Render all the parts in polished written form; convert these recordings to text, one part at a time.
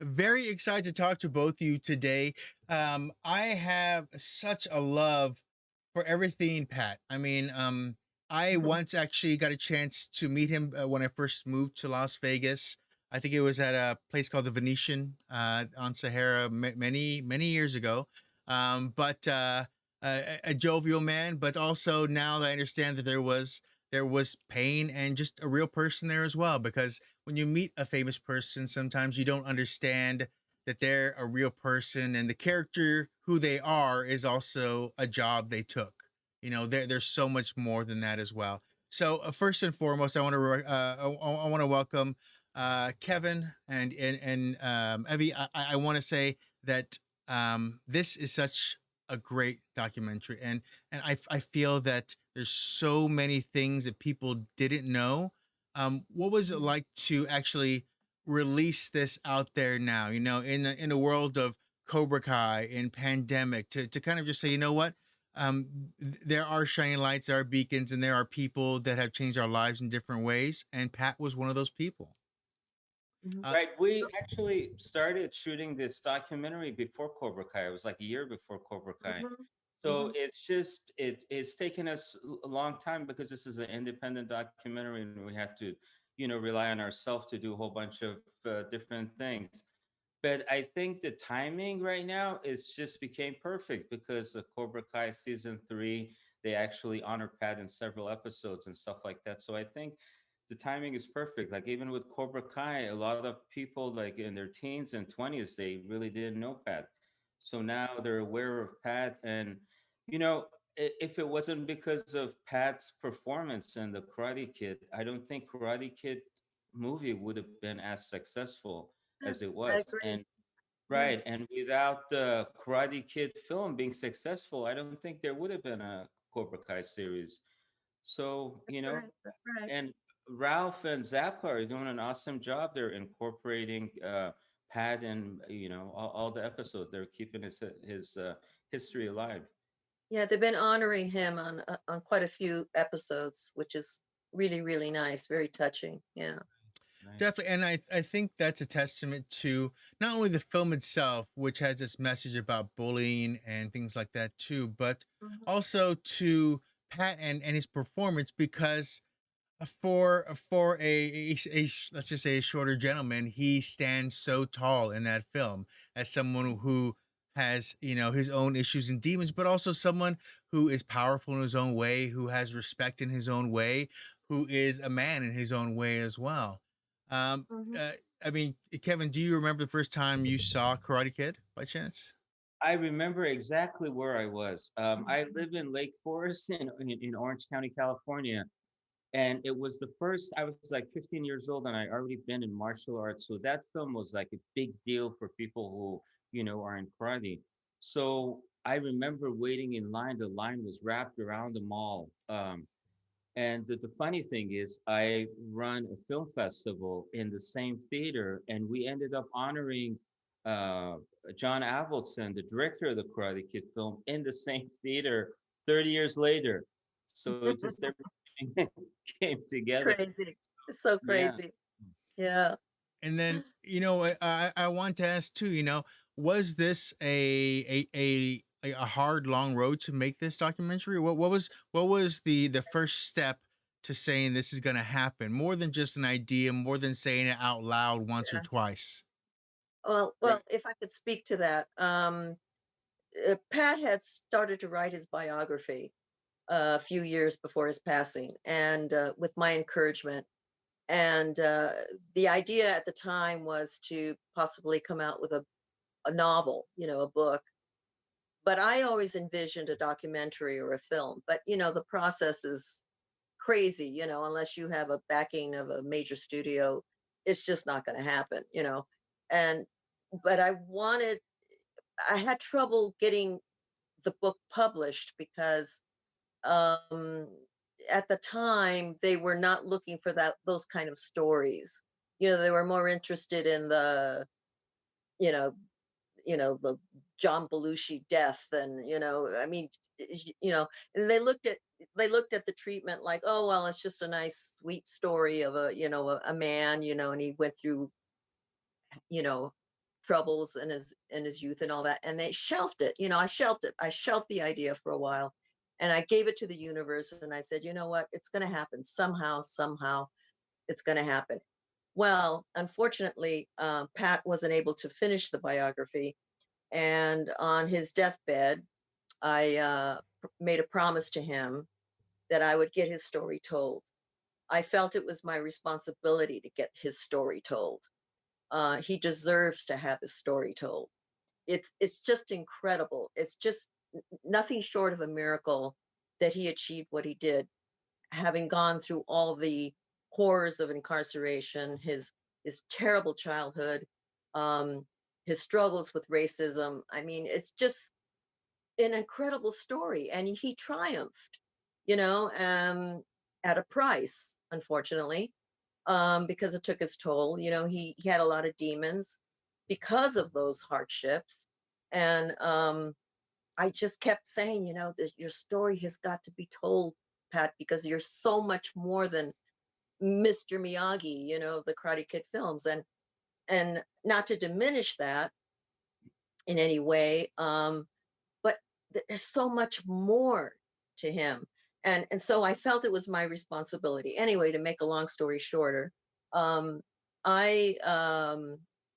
very excited to talk to both of you today. I have such a love for everything Pat. I Mhm. once actually got a chance to meet him when I first moved to Las Vegas. I think it was at a place called the Venetian on Sahara many years ago. But a jovial man, but also now that I understand that there was pain and just a real person there as well. Because when you meet a famous person, sometimes you don't understand that they're a real person and the character who they are is also a job they took. There's so much more than that as well. So first and foremost, I want to welcome Kevin and Evie. I want to say that this is such a great documentary, and I feel that there's so many things that people didn't know. What was it like to actually release this out there now? In the world of Cobra Kai in pandemic, to kind of just say, you know what, there are shining lights, there are beacons, and there are people that have changed our lives in different ways. And Pat was one of those people. Mhm. Uh, Right. We actually started shooting this documentary before Cobra Kai. It was like a year before Cobra Kai. Mhm. So Mhm. it's taken us a long time because this is an independent documentary and we had to, rely on ourselves to do a whole bunch of different things. But I think the timing right now is just became perfect because the Cobra Kai season 3, they actually honor Pat in several episodes and stuff like that. So I think the timing is perfect. Like even with Cobra Kai, a lot of people like in their teens and 20s, they really didn't know Pat. So now they're aware of Pat. And, if it wasn't because of Pat's performance in the Karate Kid, I don't think Karate Kid movie would have been as successful Yeah, as it I was. agree. And Yeah. right, and without the Karate Kid film being successful, I don't think there would have been a Cobra Kai series. So, That's right. That's right. and Ralph and Zappa are doing an awesome job. They're incorporating Pat and all the episodes. They're keeping his history alive. Yeah, they've been honoring him on quite a few episodes, which is really really nice, very touching. Yeah. Right. Definitely, and I think that's a testament to not only the film itself, which has this message about bullying and things like that too, but Mhm. also to Pat and his performance. Because for let's just say a shorter gentleman, he stands so tall in that film as someone who has his own issues and demons, but also someone who is powerful in his own way, who has respect in his own way, who is a man in his own way as well. um Mhm. uh, I mean, Kevin, do you remember the first time you saw Karate Kid by chance? I remember exactly where I was. I live in Lake Forest in Orange County, California. And it was the first, I was like 15 years old and I already been in martial arts. So that film was like a big deal for people who, are in karate. So I remember waiting in line. The line was wrapped around the mall. And the funny thing is, I run a film festival in the same theater, and we ended up honoring uh, John Avildsen, the director of the Karate Kid film, in the same theater 30 years later. So it just everything came together. Crazy. It's so Yeah. crazy. Yeah. And then, I want to ask too, was this a hard long road to make this documentary? What was the first step to saying this is going to happen, more than just an idea, more than saying it out loud once or Yeah. twice? Well, if I could speak to that, Pat had started to write his biography a few years before his passing, and with my encouragement. And the idea at the time was to possibly come out with a novel, a book. But I always envisioned a documentary or a film. But, the process is crazy, unless you have a backing of a major studio, it's just not going to happen. And, but I had trouble getting the book published because um, at the time they were not looking for those kind of stories. They were more interested in you know the John Belushi death, and I mean, and they looked at the treatment like, oh well, it's just a nice sweet story of a man, and he went through you know troubles in his youth and all that, and they shelved it. You know, I shelved it. I shelved the idea for a while, and I gave it to the universe, and I said, you know what, it's going to happen somehow. Somehow, it's going to happen. Well, unfortunately, Pat wasn't able to finish the biography, and on his deathbed, I made a promise to him that I would get his story told. I felt it was my responsibility to get his story told. He deserves to have his story told. It's just incredible. It's just nothing short of a miracle that he achieved what he did, having gone through all the horrors of incarceration, his terrible childhood, um, his struggles with racism. I mean, it's just an incredible story, and he triumphed, you know, at a price, unfortunately, because it took its toll. You know, he had a lot of demons because of those hardships, and I just kept saying, you know, that your story has got to be told, Pat, because you're so much more than Mr. Miyagi, you know, the Karate Kid films, and not to diminish that in any way, but there's so much more to him, and so I felt it was my responsibility. Anyway, to make a long story shorter, um, I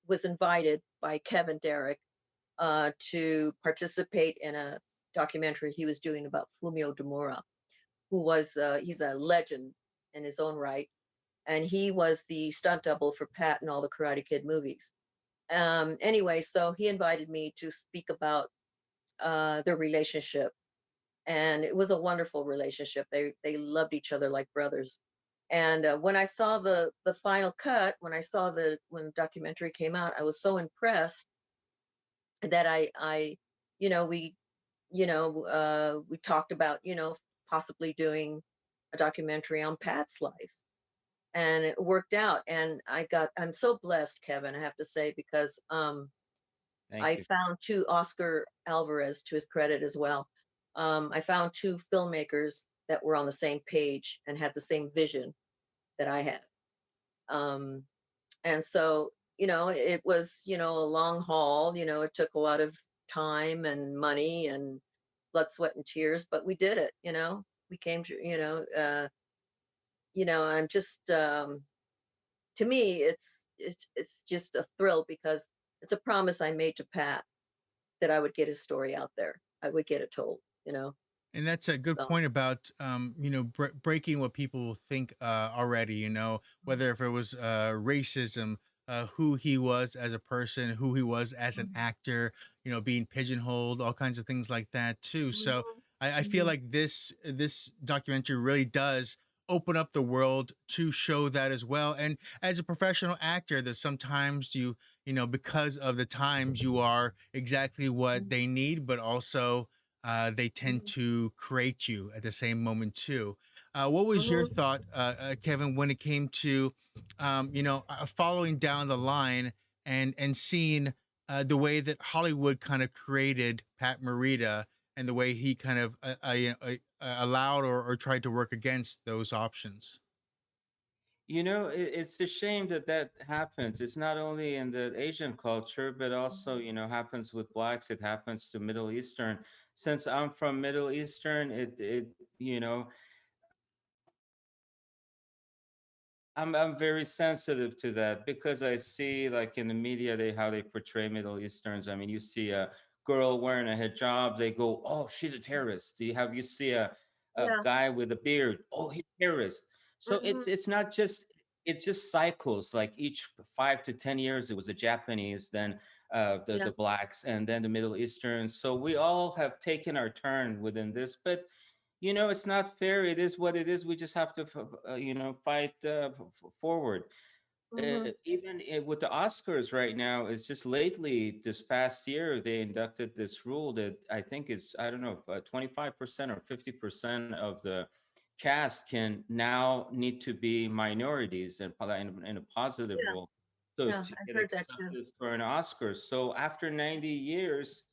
was invited by Kevin Derrick to participate in a documentary he was doing about Fumio Demura, who was he's a legend in his own right, and he was the stunt double for Pat in all the Karate Kid movies. Anyway, so he invited me to speak about their relationship, and it was a wonderful relationship. They loved each other like brothers. And when I saw the final cut, when I saw when the documentary came out, I was so impressed that I you know, we talked about, you know, possibly doing a documentary on Pat's life, and it worked out. And I'm so blessed, Kevin, I have to say, because Thank I you. found two, Oscar Alvarez, to his credit as well. I found two filmmakers that were on the same page and had the same vision that I had. Um, and so, you know, it was, you know, a long haul. You know, it took a lot of time and money and blood, sweat, and tears, but we did it. You know, we came to, you know, I'm just, to me, it's just a thrill, because it's a promise I made to Pat that I would get his story out there. I would get it told, you know. And that's a good So point about, you know, breaking what people think already. You know, whether if it was racism, who he was as a person, who he was as an mhm, actor, you know, being pigeonholed, all kinds of things like that too. So mhm, I feel mhm, like this documentary really does open up the world to show that as well. And as a professional actor, that sometimes you know, because of the times, you are exactly what mhm, they need, but also they tend mhm, to create you at the same moment too. What was your mhm. thought, Kevin, when it came to, you know, following down the line and seeing the way that Hollywood kind of created Pat Morita and the way he kind of allowed or tried to work against those options? You know, it's a shame that that happens. It's not only in the Asian culture, but also, you know, happens with blacks. It happens to Middle Eastern. Since I'm from Middle Eastern, you know, I'm very sensitive to that because I see like in the media they how they portray Middle Easterns. I mean, you see a girl wearing a hijab, they go, "Oh, she's a terrorist." You see a Yeah. guy with a beard, "Oh, he's a terrorist." So Mhm. it's not just it's just cycles. Like each 5 to 10 years, it was the Japanese, then Yeah. the blacks, and then the Middle Easterns. So we all have taken our turn within this, but you know it's not fair. It is what it is. We just have to you know fight forward. Mhm. Even with the Oscars right now, it's just lately this past year they inducted this rule that I think is, I don't know, 25% or 50% of the cast can now need to be minorities and in a positive Yeah. role, so Yeah. to I get heard that too. accepted for an Oscar. So after 90 years,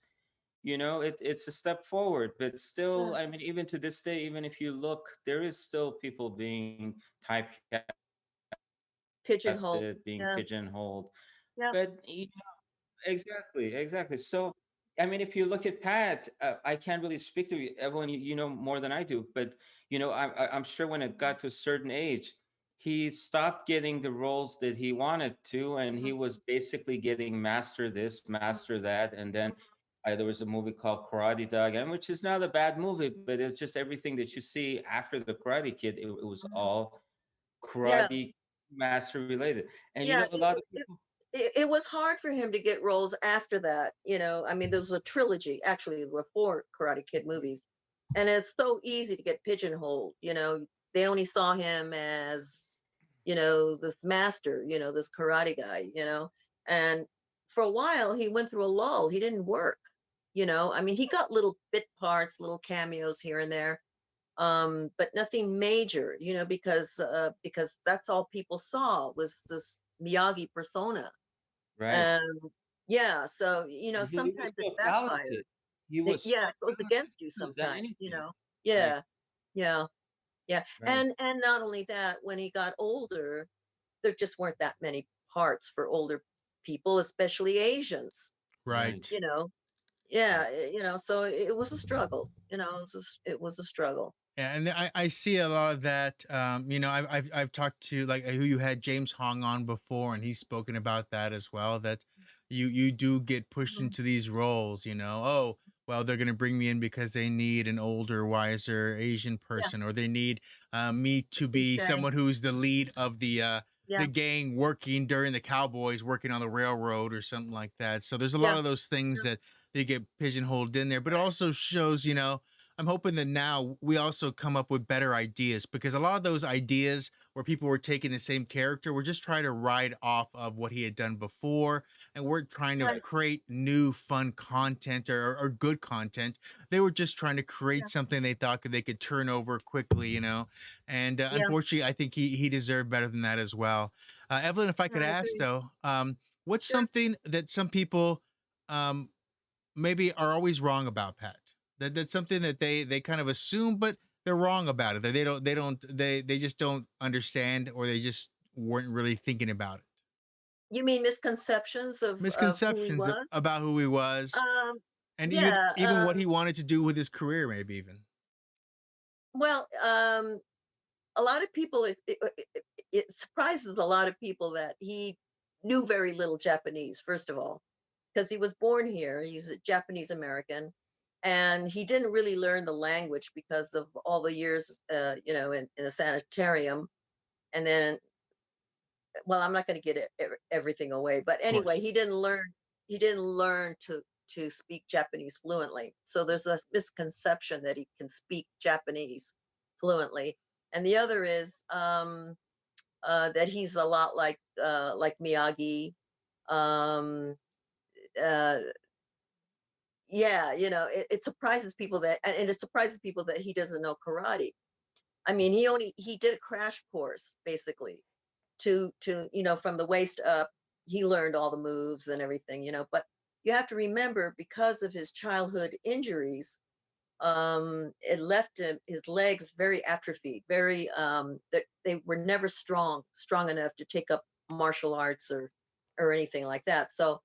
you know, it's a step forward, but Yeah. still, I mean, even to this day, even if you look, there is still people being typecasted, being Pigeonhole. pigeonholed. Yeah. But you know, exactly, exactly. So, I mean, if you look at Pat, I can't really speak to you, Evelyn. You know more than I do, but I'm sure when it got to a certain age, he stopped getting the roles that he wanted to, and he Mhm, was basically getting master this, master that, and then there was a movie called Karate Dog, and which is not a bad movie, but it's just everything that you see after the Karate Kid. It was mhm. all Yeah, karate master related, and yeah. a lot of people, It was hard for him to get roles after that. I mean, there was a trilogy. Actually, there were four Karate Kid movies, and it's so easy to get pigeonholed. They only saw him as, this master, this karate guy. And for a while he went through a lull. He didn't work. I mean, he got little bit parts, little cameos here and there, but nothing major. Because that's all people saw was this Miyagi persona. right? And yeah, so He was sometimes it so talented. backfired. He was Yeah, so it goes talented. against you He could have done sometimes. anything. Right, Yeah, yeah, yeah. right. And not only that, when he got older, there just weren't that many parts for older people, especially Asians. Right. Right. You know, yeah, so it was a struggle. It was a struggle. Yeah, and I see a lot of that. I've talked to like who you had James Hong on before, and he's spoken about that as well. That you do get pushed Mhm. into these roles. Oh, well, they're going to bring me in because they need an older, wiser Asian Yeah, person, or they need me the to be cliche. someone who's the lead of the Yeah, gang working during the cowboys working on the railroad or something like that. So there's a yeah, lot of those things yeah, that they get pigeonholed in there, but it also shows, I'm hoping that now we also come up with better ideas, because a lot of those ideas where people were taking the same character were just trying to ride off of what he had done before. And we're trying to right. Right. create new fun content, or good content. They were just trying to create Yeah, something they thought they could turn over quickly, And yeah. unfortunately, I think he deserved better than that as well. Evelyn, if I No, could I ask agree. though, what's Sure. something that some people um, maybe are always wrong about Pat? That's something that they kind of assume, but they're wrong about it. That they just don't understand, or they just weren't really thinking about it. You mean misconceptions of who he Misconceptions was? about who he was, Um, and even yeah. even what he wanted to do with his career, maybe even. Well, a lot of people, it surprises a lot of people that he knew very little Japanese, first of all, because he was born here. He's a Japanese American, and he didn't really learn the language because of all the years, in a sanitarium. And then, well, I'm not going to get everything away, but Of anyway, course. he didn't learn to speak Japanese fluently. So there's a misconception that he can speak Japanese fluently. And the other is, that he's a lot like Miyagi. Um, uh, yeah, it surprises people and it surprises people that he doesn't know karate. I mean, he did a crash course basically to from the waist up. He learned all the moves and everything. But you have to remember, because of his childhood injuries, it left his legs very atrophied, very that they were never strong enough to take up martial arts or anything like that. So,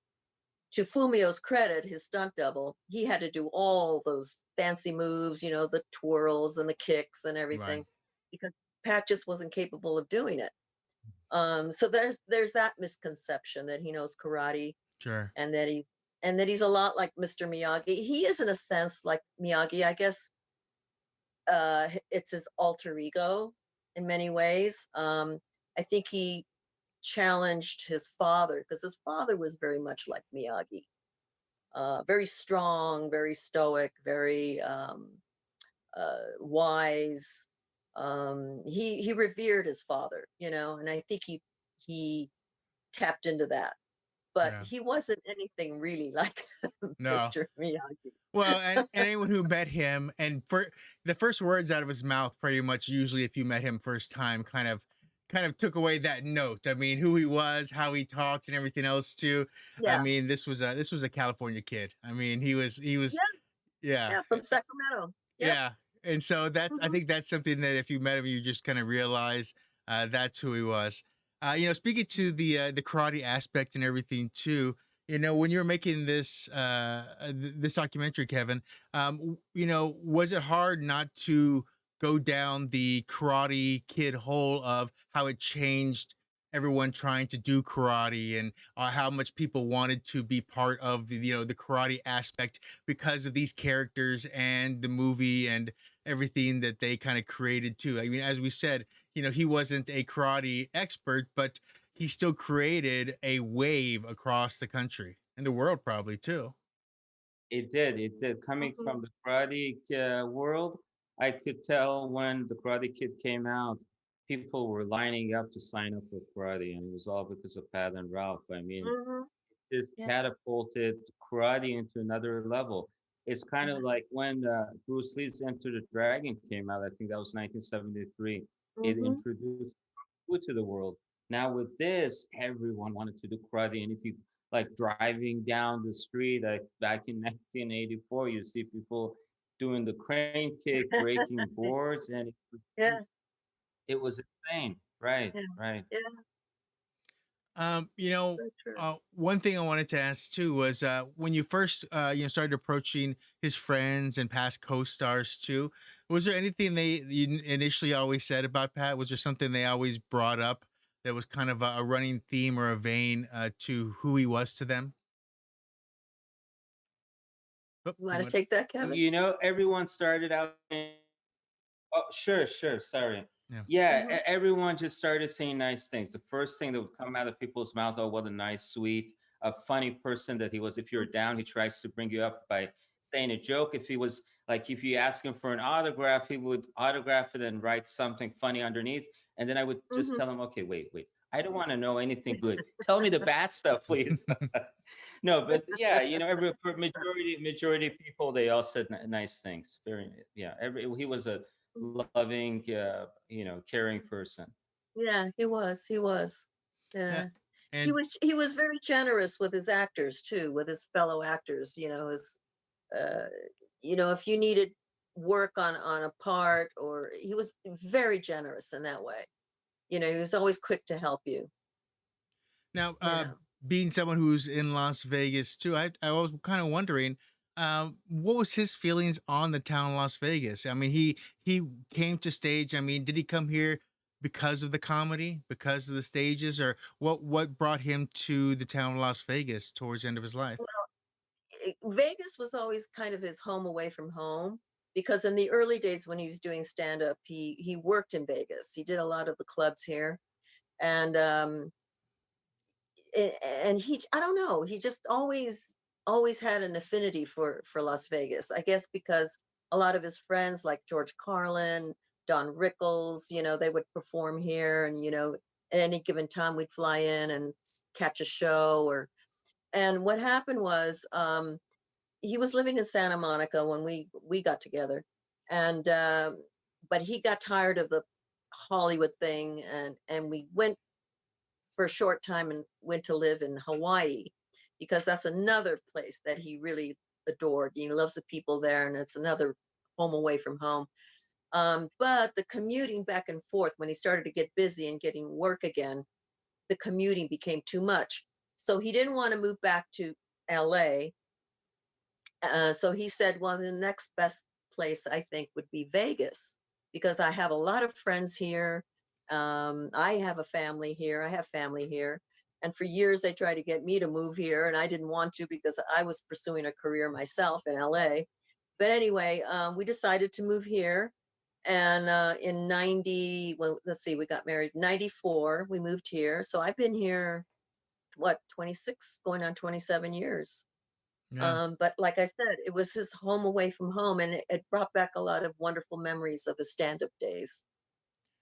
to Fumio's credit, his stunt double, he had to do all those fancy moves, the twirls and the kicks and Right. everything, because Pat just wasn't capable of doing it. So there's that misconception that he knows karate, Sure. and that he's a lot like Mr. Miyagi. He is, in a sense, like Miyagi, I guess. It's his alter ego in many ways. I think he challenged his father, because his father was very much like Miyagi, very strong, very stoic, very wise. He revered his father, and I think he tapped into that, but Yeah. he wasn't anything really like No. Mr. Miyagi. Well, and anyone who met him, and for the first words out of his mouth, pretty much usually, if you met him first time, kind of took away that note. I mean, who he was, how he talked, and everything else too. I Yeah, mean, this was a California kid. I mean, he was, yeah, yeah, yeah, from Sacramento. Yep. yeah. And so I Hmm. think that's something that if you met him, you just kind of realize that's who he was. Speaking to the karate aspect and everything too, when you're making this documentary, Kevin, was it hard not to go down the Karate Kid hole of how it changed everyone trying to do karate, and how much people wanted to be part of the karate aspect because of these characters and the movie and everything that they kind of created too. I mean, as we said, he wasn't a karate expert, but he still created a wave across the country and the world probably too. It did. It did. Coming Mhm. from the Karate world, I could tell when the Karate Kid came out, people were lining up to sign up for karate, and it was all because of Pat and Ralph. I mean, Mhm. this Yeah. catapulted karate into another level. It's kind of like when Bruce Lee's Enter the Dragon came out. I think that was 1973. It Mhm. introduced food to the world. Now with this, everyone wanted to do karate, and if you like driving down the street, like back in 1984, you see people doing the crane kick, breaking boards, and Yeah. it was insane. Right, Yeah. right. Yeah. So true. One thing I wanted to ask too was, when you first started approaching his friends and past co-stars too, was there anything you initially always said about Pat? Was there something they always brought up that was kind of a running theme or a vein to who he was to them? Oh, You you wanna want? take that, Kevin? Everyone started out saying, oh, sure, sure. Sorry. Yeah. Yeah, Mhm. everyone just started saying nice things. The first thing that would come out of people's mouth, oh, what a nice, sweet, funny person that he was. If you're down, he tries to bring you up by saying a joke. If he was like, if you ask him for an autograph, he would autograph it and write something funny underneath. And then I would just Mhm. tell him, okay, wait, wait. I don't want to know anything good. Tell me the bad stuff, please. No, but yeah, every majority of people, they all said nice things. Very, yeah. He was a loving, caring person. Yeah, he was, he was. Yeah. Yeah. He And was he was very generous with his actors too, with his fellow actors, his uh if you needed work on a part, or he was very generous in that way. He was always quick to help you, now, you know. being someone who's in Las Vegas too, I was kind of wondering, what was his feelings on the town of Las Vegas? I mean, he came to stage. I mean, did he come here because of the comedy, because of the stages, or what brought him to the town of Las Vegas towards the end of his life? Vegas was always kind of his home away from home, because in the early days when he was doing stand up, he worked in Vegas. He did a lot of the clubs here, and and he, I don't know, he just always had an affinity for Las Vegas. I guess because a lot of his friends like George Carlin, Don Rickles, they would perform here, and at any given time we'd fly in and catch a show. Or And what happened was, he was living in Santa Monica when we got together, and but he got tired of the Hollywood thing, and we went for a short time and went to live in Hawaii, because that's another place that he really adored. He loves the people there, and it's another home away from home. But the commuting back and forth, when he started to get busy and getting work again, the commuting became too much. So he didn't want to move back to LA. So he said, well, the next best place I think would be Vegas, because I have a lot of friends here. I have a family here. I have family here. And for years, they tried to get me to move here, and I didn't want to because I was pursuing a career myself in LA. But anyway, we decided to move here. And in 90, well, let's see, we got married in 94. We moved here. So I've been here, what, 26, going on 27 years. Yeah. But like I said, it was his home away from home, and it brought back a lot of wonderful memories of his stand-up days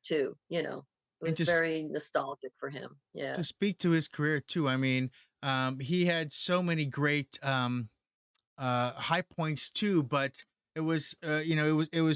too. It And was very nostalgic for him. Yeah. to speak to his career too, I mean, he had so many great high points too, but it was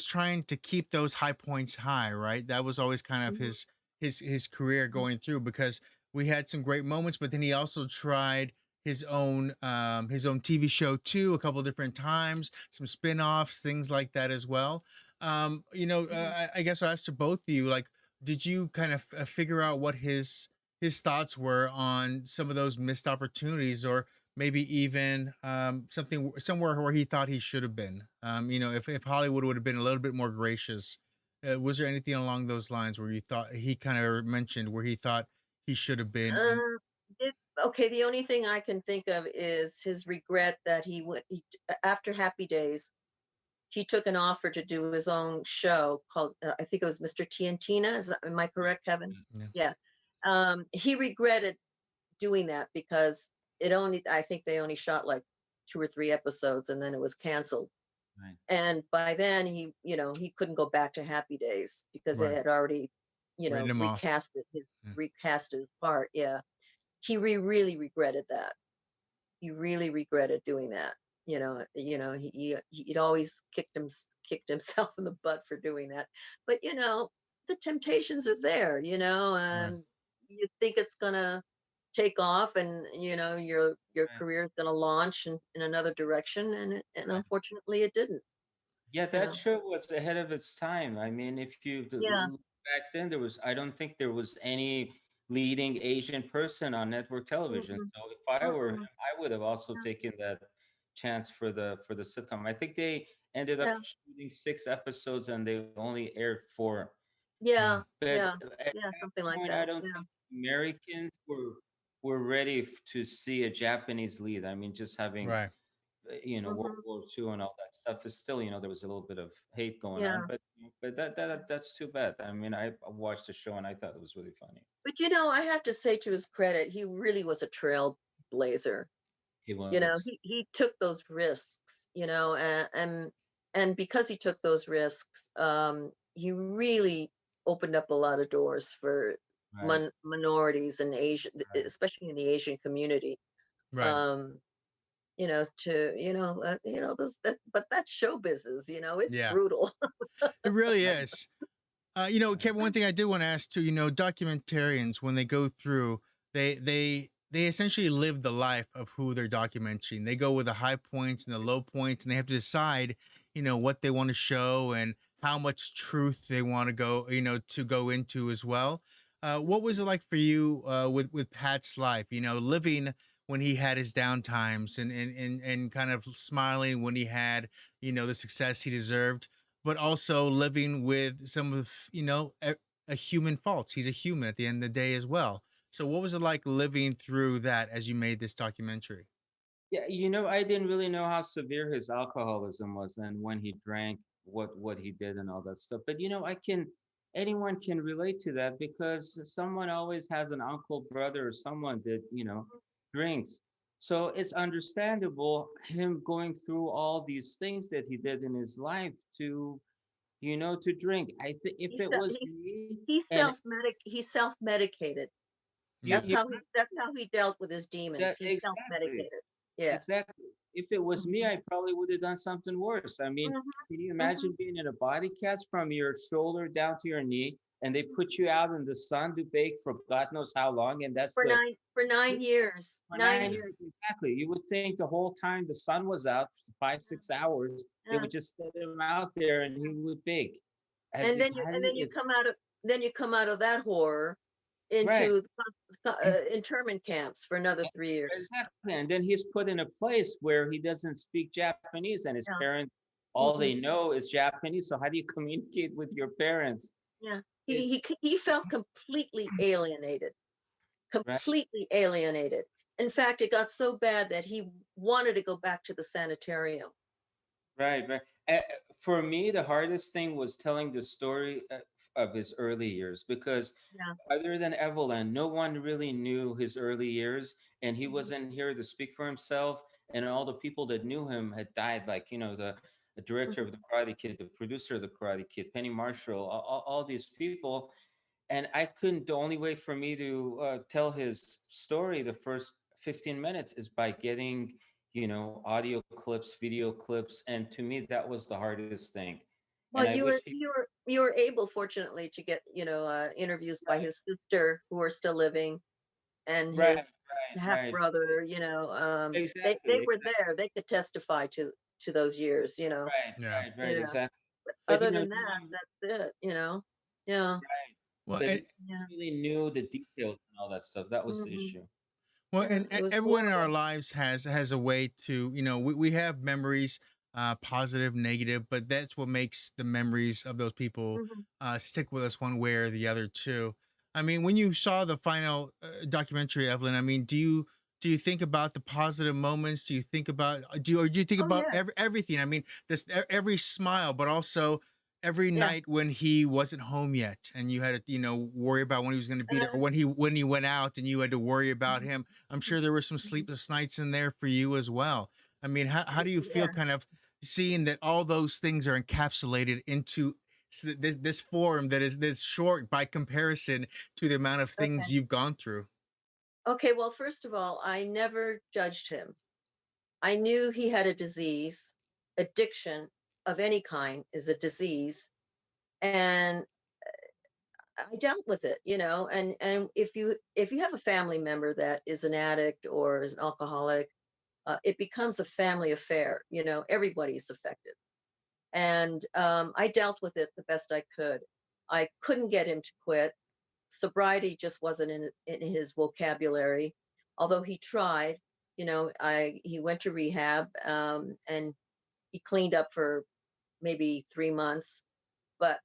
trying to keep those high points high, right? That was always kind of Mhm, his career mhm, going through, because we had some great moments, but then he also tried his own TV show too a couple different times, some spin-offs, things like that as well. mhm. I guess I'll ask to both of you, like, did you kind of figure out what his thoughts were on some of those missed opportunities, or maybe even something somewhere where he thought he should have been. If Hollywood would have been a little bit more gracious, was there anything along those lines where you thought he kind of mentioned where he thought he should have been? And Uh, it, okay, the only thing I can think of is his regret that after Happy Days, he took an offer to do his own show called, I think it was Mr. Tiantina. Am I correct, Kevin? yeah, Yeah. He regretted doing that because I think they only shot like 2 or 3 episodes and then it was canceled. Right. And by then he couldn't go back to Happy Days because they right, had already, written him off. Yeah. recast his part. Yeah. Really regretted that. He really regretted doing that. He'd always kicked himself in the butt for doing that. But the temptations are there, Right. and you think it's gonna take off, and your Right. career is gonna launch in another direction, and Right. unfortunately, it didn't. Yeah, You that know. show was ahead of its time. I mean, if you Yeah. look back then, I don't think there was any leading Asian person on network television. Mm-mm, So if I were him, mm-mm, I would have also yeah. taken that chance for the sitcom. I think they ended up Yeah. shooting 6 episodes and they only aired four. Yeah. Yeah. But Yeah. at Yeah. that Something like point, I that. don't Yeah. think Americans were ready to see a Japanese lead. I mean, just having Right. World Hmm. War II and all that stuff is still, there was a little bit of hate going on, Yeah. but that's too bad. I mean, I watched the show and I thought it was really funny. But I have to say to his credit, he really was a trailblazer. He was. He took those risks, and because he took those risks, he really opened up a lot of doors for Right, minorities and Asian, right. especially in the Asian community. Right. Um, those but that's show business, it's Yeah. brutal. It really is. Kevin, one thing I did want to ask too, documentarians when they go through, they essentially live the life of who they're documenting. They go with the high points and the low points, and they have to decide, what they want to show and how much truth they want to go into as well. What was it like for you with Pat's life? Living when he had his down times and kind of smiling when he had, the success he deserved, but also living with some of a human faults. He's a human at the end of the day as well. So what was it like living through that as you made this documentary? Yeah, I didn't really know how severe his alcoholism was and when he drank, what he did and all that stuff. But anyone can relate to that because someone always has an uncle, brother, or someone that, drinks. So it's understandable him going through all these things that he did in his life to drink. I think if He it se- was he me and he self-medicated. Yeah. That's how he dealt with his demons. that He exactly. self-medicated. Yeah. Exactly. If it was me, Mhm, I probably would have done something worse. I mean, mhm, can you mhm. imagine being in a body cast from your shoulder down to your knee, and they put you out in the sun to bake for God knows how long, and that's For the 9 years. for 9 Yeah. years. exactly. You would think the whole time the sun was out, 5 6 hours, they Yeah. would just set him out there and he would bake. And then How do you? It's you come out of that horror right. into internment camps for another 3 years. Exactly. And then he's put in a place where he doesn't speak Japanese and his Yeah. parents, all Mm-mm. they know is Japanese. So how do you communicate with your parents? Yeah. It, He felt completely alienated. right, Completely alienated. In fact, it got so bad that he wanted to go back to the sanitarium. right. Uh, for me, the hardest thing was telling the story of his early years because Yeah. other than Evelyn, no one really knew his early years, and he Mhm. wasn't here to speak for himself. And all the people that knew him had died, like the director of Mhm. the Karate Kid, the producer of the Karate Kid, Penny Marshall, all these people. And I couldn't. The only way for me to tell his story the first 15 minutes is by getting audio clips, video clips, and to me that was the hardest thing. And Well, I wish he you were able, fortunately, to get interviews by right, his sister who are still living, and right, his half right, brother. They exactly, were there. They could testify to those years. Yeah. right, Yeah. exactly. But Other than no that, one, that's it. Yeah. right, Well, but no and one Yeah. really knew the details and all that stuff. That was the Mhm. issue. Well, Yeah, and it was everyone in our horrible. lives has a way to, we have memories, positive, negative, but that's what makes the memories of those people Mhm. stick with us one way or the other too. I mean, when you saw the final documentary, Evelyn, I mean, do you think about the positive moments? Do you think about or do you think Oh, about yeah. everything? I mean, this every smile, but also every Yeah. night when he wasn't home yet and you had to, worry about when he was going to be there, or Uh, when he went out and you had to worry about mhm, him. I'm sure there were some mhm. sleepless nights in there for you as well. I mean, how do you feel Yeah. kind of seeing that all those things are encapsulated into this form that is this short by comparison to the amount of things Okay. you've gone through? Okay, well, first of all, I never judged him. I knew he had a disease. Addiction of any kind is a disease, and I dealt with it, and if you have a family member that is an addict or is an alcoholic, it becomes a family affair. Everybody's affected, and I dealt with it the best I could. I couldn't get him to quit. Sobriety just wasn't in his vocabulary, although he tried. I he went to rehab, and he cleaned up for maybe 3 months, but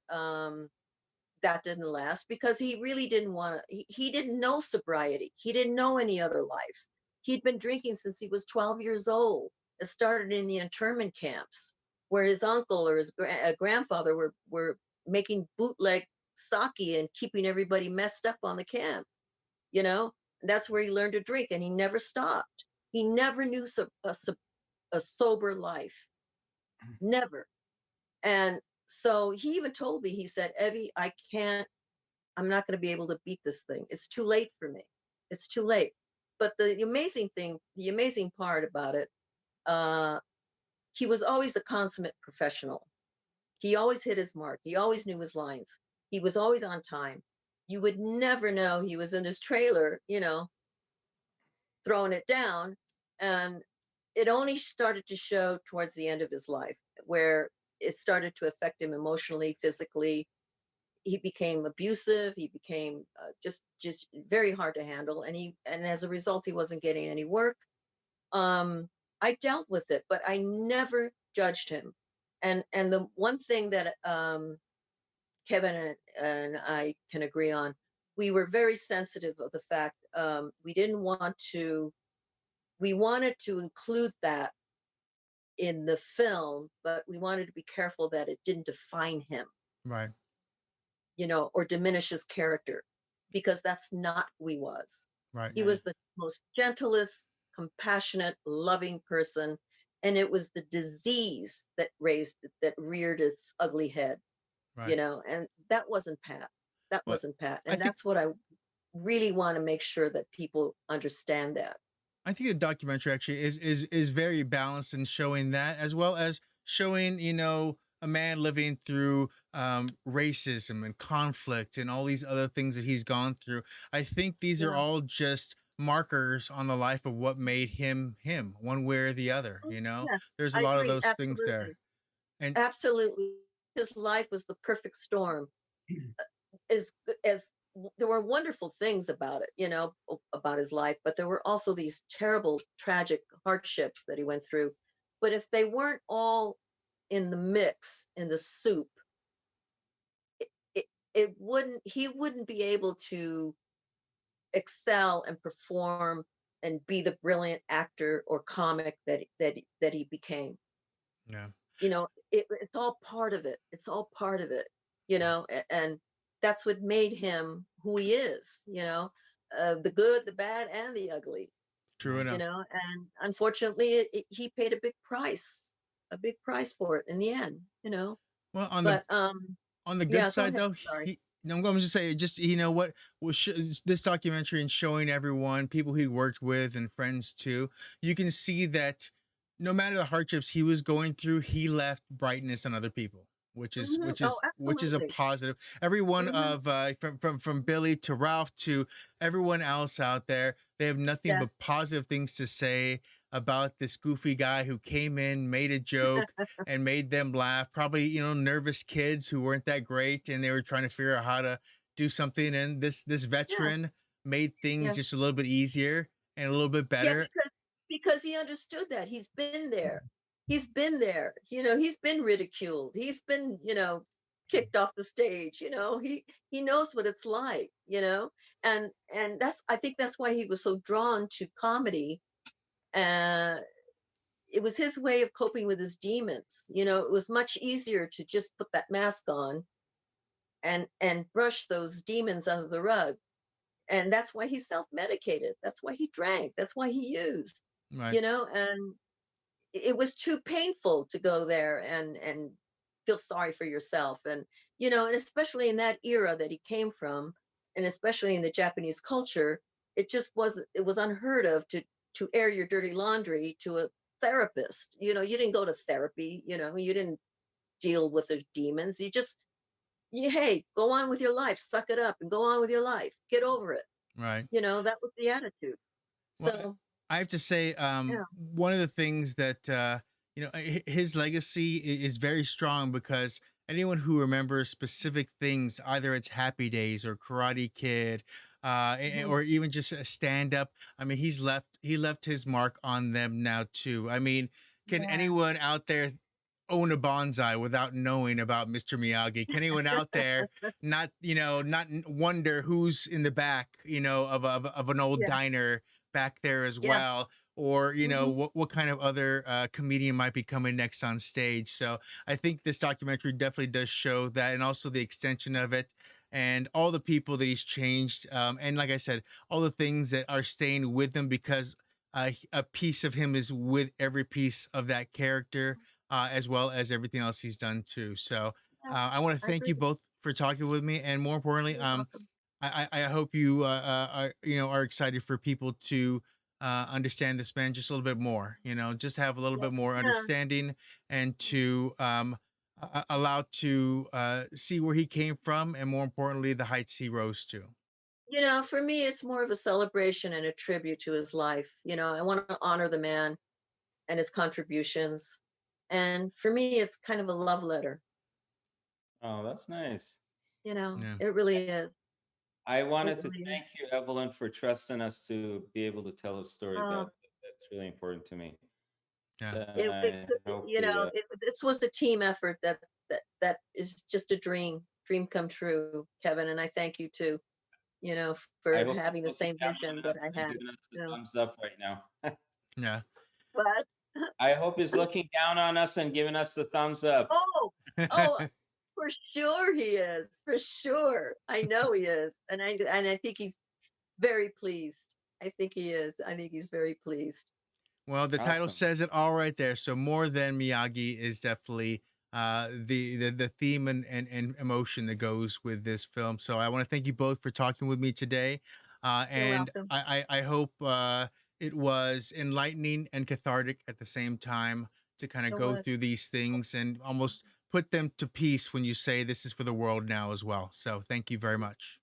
that didn't last because he really didn't want to. He didn't know sobriety. He didn't know any other life. He'd been drinking since he was 12 years old. It started in the internment camps where his uncle or his grandfather were making bootleg sake and keeping everybody messed up on the camp. you know and that's where he learned to drink, and he never stopped. He never knew a sober life, never. And so he even told me, he said, Evie, I'm not going to be able to beat this thing. It's too late for me. It's too late. But the amazing part about it, uh he was always a consummate professional. He always hit his mark. He always knew his lines. He was always on time. You would never know he was in his trailer, throwing it down. And it only started to show towards the end of his life, where it started to affect him emotionally, physically. He became abusive. He became just very hard to handle, and as a result, he wasn't getting any work. um I dealt with it, but I never judged him. And the one thing that Kevin and I can agree on, we were very sensitive of the fact, we didn't want to we wanted to include that in the film, but we wanted to be careful that it didn't define him, Right, or diminish his character, because that's not who he was. right. He was the most gentlest, compassionate, loving person, and it was the disease that reared its ugly head, Right. and that wasn't Pat. That Well, wasn't Pat, I and think that's what I really want to make sure that people understand that. I think the documentary actually is very balanced in showing that, as well as showing, a man living through racism and conflict and all these other things that he's gone through. I think these are Yeah. all just markers on the life of what made him him, one way or the other. Oh, yeah, There's a I lot of agree. those things there. Absolutely. And Absolutely. His life was the perfect storm. As there were wonderful things about it, about his life, but there were also these terrible, tragic hardships that he went through. But if they weren't all in the mix, in the soup, it, he wouldn't be able to excel and perform and be the brilliant actor or comic that he became. yeah. It's all part of it. It's all part of it, and that's what made him who he is, the good, the bad, and the ugly, True enough. and unfortunately, he paid a big price for it in the end, Well, but on the good yeah, go side ahead. though, Sorry. he no, I'm going to just say, just what was this documentary and showing everyone, people he worked with and friends too, you can see that no matter the hardships he was going through, he left brightness on other people, which is Hmm. Oh, a absolutely. positive. Everyone Hmm. of from Billy to Ralph to everyone else out there, they have nothing Yeah. but positive things to say about this goofy guy who came in, made a joke, and made them laugh. Probably, nervous kids who weren't that great and they were trying to figure out how to do something. And this Yeah. veteran made things Yeah. just a little bit easier. and a little bit Yeah, better. because he understood that. He's been there. He's been there. He's been ridiculed. He's been, kicked off the stage, he knows what it's like, and that's I think that's why he was so drawn to comedy. Uh it was his way of coping with his demons. It was much easier to just put that mask on and brush those demons under the rug. And that's why he self-medicated. That's why he drank. That's why he used. Right. And it was too painful to go there and feel sorry for yourself. And especially in that era that he came from, and especially in the Japanese culture, it was unheard of to air your dirty laundry to a therapist. You didn't go to therapy. You didn't deal with the demons. Hey, go on with your life, suck it up and go on with your life, get over it. Right. That was the attitude. Well, So I have to say, yeah. one of the things that his legacy is very strong because anyone who remembers specific things, either it's Happy Days or Karate Kid, Mhm. or even just a stand up. I mean, he left his mark on them now too. I mean, can Yeah. anyone out there own a bonsai without knowing about Mr. Miyagi? Can anyone out there not wonder who's in the back, of an old Yeah. diner back there as Yeah. well, or Mhm. what kind of other comedian might be coming next on stage. So I think this documentary definitely does show that, and also the extension of it, and all the people that he's changed, and like I said, all the things that are staying with him because a piece of him is with every piece of that character, as well as everything else he's done too. So Yeah, I want to I thank agree. you both for talking with me, and more importantly, You're welcome. I hope you are excited for people to understand this man just a little bit more. Just have a little Yeah. bit more Yeah. understanding, and to allow to see where he came from, and more importantly, the heights he rose to. For me, it's more of a celebration and a tribute to his life. I want to honor the man and his contributions. And for me, it's kind of a love letter. Oh, that's nice. Yeah, It really is. I It wanted to really is. thank you, Evelyn, for trusting us to be able to tell a story Uh, that's really important to me. yeah. And I hope this was a team effort that is just a dream come true, Kevin. And I thank you too, I for hope having the he's looking same down vision on that us I and had. giving us the You know, thumbs up right now. Yeah. but I hope he's looking down on us and giving us the thumbs up. oh, oh, for sure he is. For sure, I know he is, and I think he's very pleased. I think he is. I think he's very pleased. Well, the title Awesome. says it all right there. So more than Miyagi is definitely the theme and emotion that goes with this film. So I want to thank you both for talking with me today, You're and welcome. I hope it was enlightening and cathartic at the same time to kind of It go was. through these things and almost put them to peace when you say this is for the world now as well. So thank you very much.